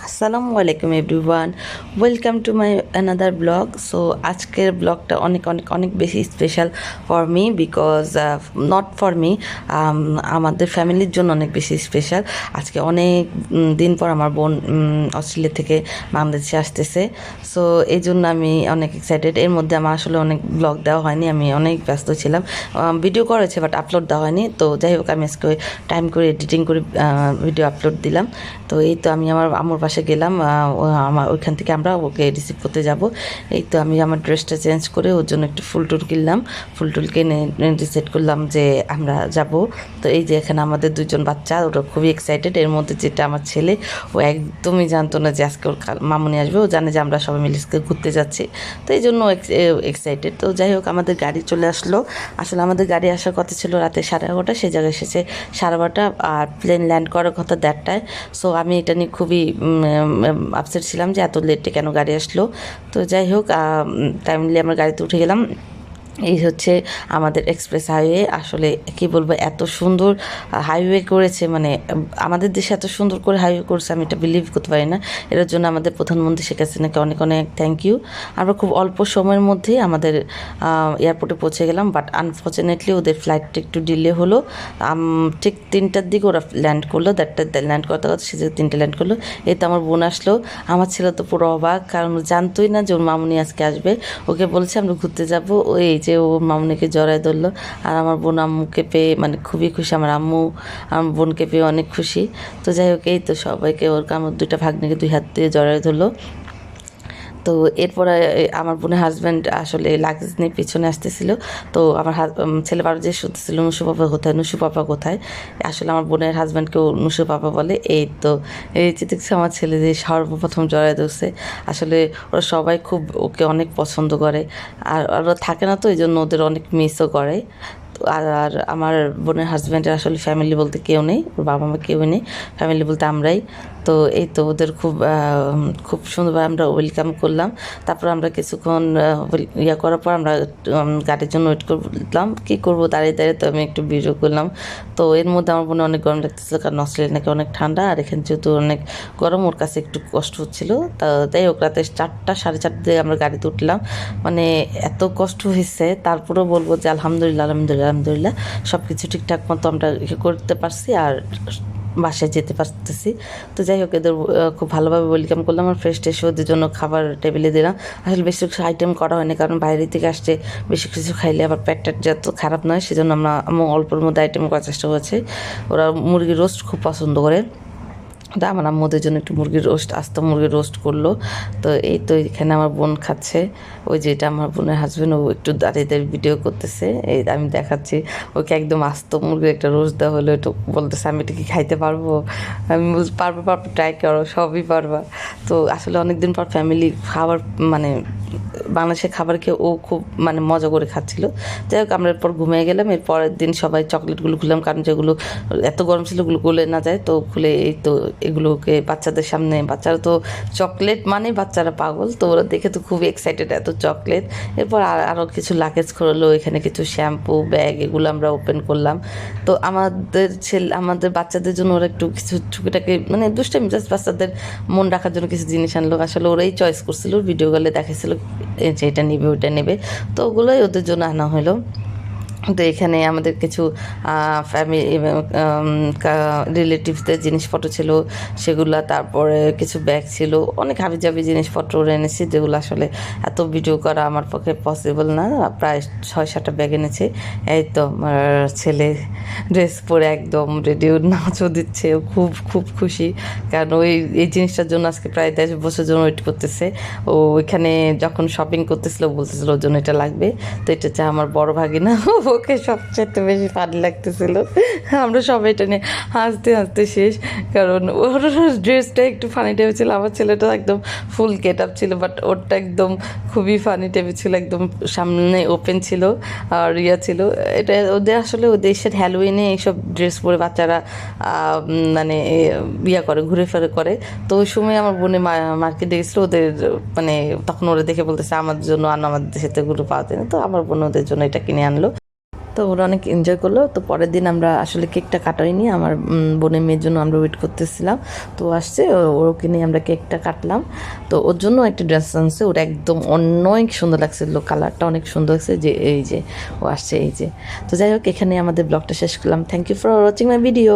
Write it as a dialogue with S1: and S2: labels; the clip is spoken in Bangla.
S1: আসসালামু আলাইকুম everyone, welcome to my another blog. So আজকের ব্লগটা অনেক অনেক অনেক বেশি special for me because not for me, আমাদের ফ্যামিলির জন্য অনেক বেশি স্পেশাল। আজকে অনেক দিন পর আমার বোন অস্ট্রেলিয়া থেকে বাংলাদেশে আসতেছে। সো এই জন্য আমি অনেক এক্সাইটেড। এর মধ্যে আমার আসলে অনেক ব্লগ দেওয়া হয়নি, আমি অনেক ব্যস্ত ছিলাম। ভিডিও করেছে বাট আপলোড দেওয়া হয়নি। তো যাই হোক, আমি আজকে টাইম করে এডিটিং করে ভিডিও আপলোড দিলাম। তো এই তো আমি আমার আম্মুর পাশে গেলাম, আমার ওইখান থেকে আমরা ওকে রিসিভ করতে যাব। এই তো আমি আমার ড্রেসটা চেঞ্জ করে ওর জন্য একটু ফুল টুল কিনলাম, ফুল টুল কিনে ডিসাইড করলাম যে আমরা যাব। তো এই যে এখানে আমাদের দুজন বাচ্চা, ওরা খুবই এক্সাইটেড। এর মধ্যে যেটা আমার ছেলে, ও একদমই জানতো না যে আজকে ওর মামুনি আসবে। ও জানে যে আমরা সবাই মিলে ঘুরতে যাচ্ছি, তো এই জন্য এক্সাইটেড। তো যাই হোক, আমাদের গাড়ি চলে আসলো। আসলে আমাদের গাড়ি আসার কথা ছিল রাতে 11:30, সেই জায়গায় এসেছে 12:30, আর প্লেন ল্যান্ড করার কথা 1:30টায়। সো আমি এটা নিয়ে খুবই আপসেট ছিলাম যে এত লেটে কেন গাড়ি আসলো। তো যাই হোক, টাইমলি আমরা গাড়িতে উঠে গেলাম। এই হচ্ছে আমাদের এক্সপ্রেস হাইওয়ে। আসলে কি বলবো, এত সুন্দর হাইওয়ে করেছে, মানে আমাদের দেশে এত সুন্দর করে হাইওয়ে করছে, আমি এটা বিলিভ করতে পারি না। এটার জন্য আমাদের প্রধানমন্ত্রী শেখ হাসিনাকে অনেক অনেক থ্যাংক ইউ। আমরা খুব অল্প সময়ের মধ্যেই আমাদের এয়ারপোর্টে পৌঁছে গেলাম, বাট আনফর্চুনেটলি ওদের ফ্লাইটটা একটু ডিলে হলো। ঠিক 3টার দিকে ওরা ল্যান্ড করলো, 1:30 ল্যান্ড করতে করতে সে 3টে ল্যান্ড করলো। এই তো আমার বোন আসলো। আমার ছেলে তো পুরো অবাক, কারণ ও জানতোই না যে ওর মামুনি আজকে আসবে। ওকে বলছে আমরা ঘুরতে যাবো, ওই যে ও মামুনিকে জড়ায় ধরলো। আর আমার বোন আম্মুকে পেয়ে মানে খুবই খুশি, আমার আম্মু আমার বোনকে পেয়ে অনেক খুশি। তো যাই হোক, এই তো সবাইকে ওর আমার 2টা ভাগ্নিকে 2 হাত দিয়ে জড়ায় ধরলো। তো এরপরে আমার বোনের হাজব্যান্ড আসলে লাগেজ নিয়ে পিছনে আসতেছিল। তো আমার ছেলে বারো যে শুনতেছিল নুসু পাপা কোথায়, নুসু পাপা কোথায়। আসলে আমার বোনের হাজব্যান্ডকেও নুসু পাপা বলে। এই তো এই যে দেখছি আমার ছেলে যে সর্বপ্রথম জড়ায় ধরছে। আসলে ওরা সবাই খুব ওকে অনেক পছন্দ করে, আর ওরা থাকে না, তো এই জন্য ওদের অনেক মিসও করে। তো আর আমার বোনের হাজব্যান্ডের আসলে ফ্যামিলি বলতে কেউ নেই, ওর বাবা মা কেউ নেই, ফ্যামিলি বলতে আমরাই। তো এই তো ওদের খুব খুব সুন্দরভাবে আমরা ওয়েলকাম করলাম। তারপর আমরা কিছুক্ষণ ইয়া করার পর আমরা গাড়ির জন্য ওয়েট করলাম। কী করবো, দাঁড়িয়ে দাঁড়িয়ে তো আমি একটু ভিডিও করলাম। তো এর মধ্যে আমার বোনে অনেক গরম লাগতেছিল, কারণ অস্ট্রেলিয়া নাকি অনেক ঠান্ডা, আর এখানে যেহেতু অনেক গরম, ওর কাছে একটু কষ্ট হচ্ছিল। তা তাই হোক, রাতে 4টা 4:30 আমরা গাড়িতে উঠলাম। মানে এত কষ্ট হয়েছে, তারপরেও বলবো যে আলহামদুলিল্লাহ আলহামদুলিল্লাহ আলহামদুলিল্লাহ, সব কিছু ঠিকঠাক মতো আমরা করতে পারছি আর বাসায় যেতে পারতেছি। তো যাই হোক, এদের খুব ভালোভাবে ওয়েলকাম করলাম। আর ফ্রেশ ট্রেশ ওদের জন্য খাবার টেবিলে দিলাম। আসলে বেশি কিছু আইটেম করা হয়নি, কারণ বাইরে থেকে আসছে, বেশি কিছু খাইলে আবার পেটটা যত খারাপ নয়, সেজন্য আমরা অল্পের মধ্যে আইটেম করার চেষ্টা করছি। ওরা মুরগির রোস্ট খুব পছন্দ করে। তা আমার আম্মুদের জন্য একটু মুরগির রোস্ট, আস্ত মুরগির রোস্ট করলো। তো এই তো এখানে আমার বোন খাচ্ছে। ওই যে এটা আমার বোনের হাজব্যান্ড, ও একটু দাঁড়িয়ে দাঁড়িয়ে ভিডিও করতেছে। এই আমি দেখাচ্ছি, ওকে একদম আস্ত মুরগির একটা রোস্ট দেওয়া হলো। একটু বলতেছে আমি এটা কি খাইতে পারবো। আমি বলছি পারবো পারবো, ট্রাই করো, সবই পারবা। তো আসলে অনেকদিন পর ফ্যামিলি খাবার, মানে বাংলাদেশের খাবার খেয়ে ও খুব মানে মজা করে খাচ্ছিল। যাই হোক, আমরা এরপর ঘুমিয়ে গেলাম। এর পরের দিন সবাই চকলেটগুলো খুললাম, কারণ যেগুলো এত গরম ছিল ওগুলো গলে না যায়। তো খুলে এই তো এগুলোকে বাচ্চাদের সামনে, বাচ্চারা তো চকলেট মানে বাচ্চারা পাগল, তো ওরা দেখে তো খুবই এক্সাইটেড, এত চকলেট। এরপর আরও কিছু লাগেজ করলো, এখানে কিছু শ্যাম্পু ব্যাগ, এগুলো আমরা ওপেন করলাম। তো আমাদের বাচ্চাদের জন্য ওরা একটু কিছু টুকিটাকি মানে দুষ্টামি, জাস্ট বাচ্চাদের মন রাখার জন্য কিছু জিনিস আনলো। আসলে ওরাই চয়েস করছিল, ভিডিও কলে দেখাইছিল যে এটা নেবে ওইটা নেবে, তো ওগুলোই ওদের জন্য আনা হলো। তো এখানে আমাদের কিছু ফ্যামিলি রিলেটিভসদের জিনিসপত্র ছিল সেগুলো, তারপরে কিছু ব্যাগ ছিল, অনেক হাবিজাবি জিনিসপত্র এনেছি, যেগুলো আসলে এত ভিডিও করা আমার পক্ষে পসিবল না। প্রায় 6-7টা ব্যাগ এনেছি। এই তো আমার ছেলে ড্রেস পরে একদম রেডি, নাচও দিচ্ছে, ও খুব খুব খুশি, কারণ এই জিনিসটার জন্য আজকে প্রায় 10 বছর জন্য ওয়েট করতেছে। ও ওইখানে যখন শপিং করতেছিল বলতেছিল ওর জন্য এটা লাগবে। তো এটা হচ্ছে আমার বড় ভাগিনা, ওকে সবচেয়ে বেশি ফানি লাগতেছিল। আমরা সবাই এটা নিয়ে হাসতে হাসতে শেষ, কারণ ওর ড্রেসটা একটু ফানি টাইপের ছিল, আমার ছেলেটা একদম ফুল গেট আপ ছিল, বাট ওরটা একদম খুবই ফানি টাইপের ছিল, একদম সামনে ওপেন ছিল আর ছিল। এটা ওদের আসলে ওদের দেশের হ্যালোউইনে এইসব ড্রেস পরে বাচ্চারা মানে করে, ঘুরে ফেরে করে। তো ওই সময় আমার বোনে মার্কেটে গেছিলো, ওদের মানে তখন ওরা দেখে বলতেছে আমার জন্য আনো, আমাদের দেশে তো এগুলো পাওয়া যায় না। তো আমার বোন ওদের জন্য এটা কিনে আনলো। তো ওরা অনেক এনজয় করলো। তো পরের দিন আমরা আসলে কেকটা কাটাইনি, আমার বোনের মেয়ের জন্য আমরা ওয়েট করতেছিলাম। তো আসছে, ওকে নিয়ে আমরা কেকটা কাটলাম। তো ওর জন্য একটা ড্রেস আনছে, ওটা একদম অনেক সুন্দর লাগছিল, কালারটা অনেক সুন্দর লাগছে। যে এই যে ও আসছে, এই যে। তো যাই হোক, এখানে আমাদের ব্লগটা শেষ করলাম। Thank you for watching my video.